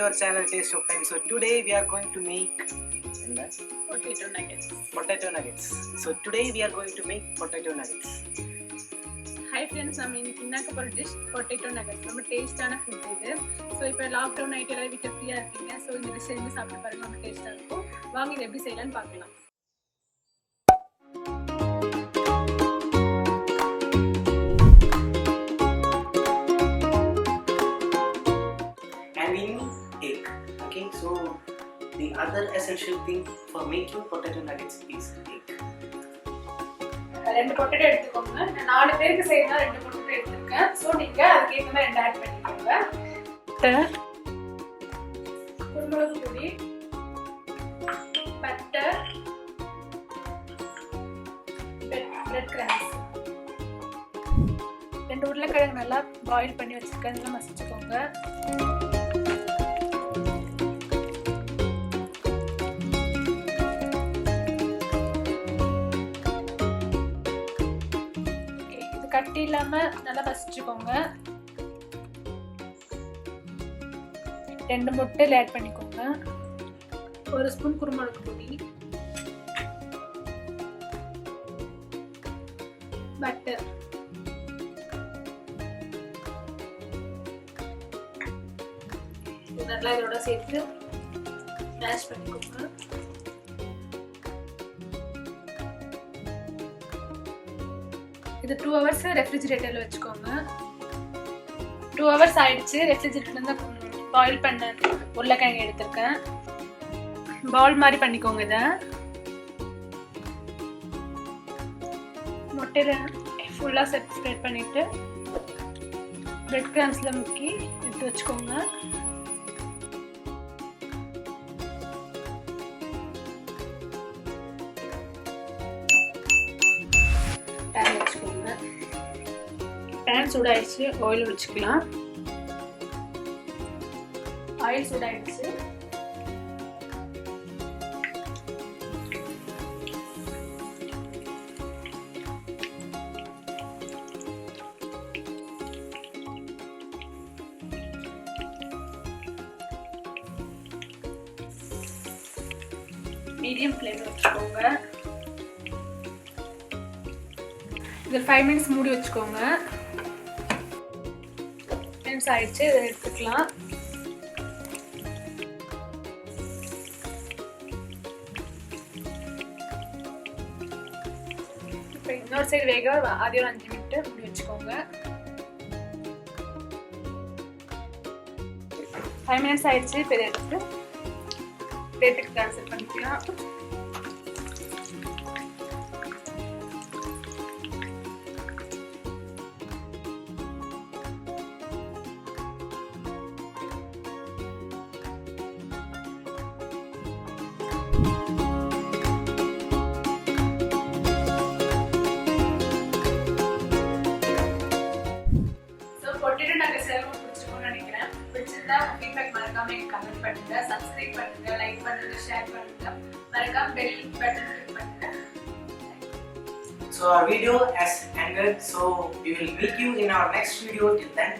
your channel Taste of Time. So today we are going to make potato nuggets. So today we are going to make potato nuggets. Hi friends, I mean இன்னைக்கு dish potato nuggets. நம்ம டேஸ்டான food இது. So இப்போ lockdown night எல்லாம் வீட்ல ஃப்ரீயா இருக்கீங்க. So இந்த டிஷ் செஞ்சு சாப்பிட்டு பாருங்க, ரொம்ப டேஸ்டா இருக்கும். வாங்க இத எப்படி செய்யலாம்னு பார்க்கலாம். And we need egg. Okay, so the other essential thing for making potato nuggets is egg. ரெண்டு பொட்டேட்டோ எடுத்துக்கோங்க. நான் 4 பேருக்கு செய்யறதா 2 பொட்டேட்டோ எடுத்துக்கேன். சோ நீங்க அதுக்கு ஏத்த மாதிரி 2 ஆட் பண்ணிக்கோங்க. குருமுளகு பொடி, பட்டர், பிரெட் கிரம்ஸ். 2 உருளைக்கிழங்கு நல்லா பாயில் பண்ணி வச்சிருக்கேன். இதெல்லாம் மசிச்சுக்கோங்க. கட்டி இல்லாம நல்லா மசிச்சுக்கோங்க. 2 முட்டை ஆட் பண்ணிக்கோங்க. 1 ஸ்பூன் குருமுளகு பொடி, பட்டர், நல்லா இதோட சேர்த்து மேஷ் பண்ணிக்கோங்க. இது 2 hours ரெஃப்ரிஜரேட்டர்ல வச்சுக்கோங்க. 2 hours ஆயிடுச்சு. ரெஃப்ரிஜரேட்டர்ல இருந்து பாயில் பண்ண உருளைக்கிழங்கு எடுத்துருக்கேன். பால் மாதிரி பண்ணிக்கோங்க. இதை முட்டையில ஃபுல்லா ஸ்ப்ரெட் பண்ணிட்டு பிரெட் கிரம்ஸ்ல முக்கி எடுத்து வச்சுக்கோங்க. பேன் வச்சுக்கோங்க. பேன் சூடாயிடுச்சு. ஆயில் வச்சுக்கலாம். ஆயில் சூடாயிடுச்சு. மீடியம் ஃப்ளேம்ல வச்சுக்கோங்க. இது 5 minutes மூடி வச்சுக்கோங்க. மினிட்ஸ் ஆயிடுச்சு. இதை எடுத்துக்கலாம். இப்போ இன்னொரு சைடு வேக அதே ஒரு 5 minutes மூடி வச்சுக்கோங்க. 5 minutes ஆயிடுச்சு. இப்போ இதை எடுத்து பிளேட்டுக்கு ட்ரான்ஸ்ஃபர் பண்ணிக்கலாம். பொட்டேட்டோ நகட்ஸ் எல்லாம் பிடிச்சிருக்கும்னு நினைக்கிறேன். பிடிச்சிருந்தா ஃபீட்பேக் மறக்காம கமெண்ட் பண்ணுங்க, சப்ஸ்கிரைப் பண்ணுங்க, லைக் பண்ணுங்க, ஷேர் பண்ணுங்க, மறக்காம பெல் பட்டன் கிளிக் பண்ணுங்க. So our video has ended. So we will meet you in our next video. Till then,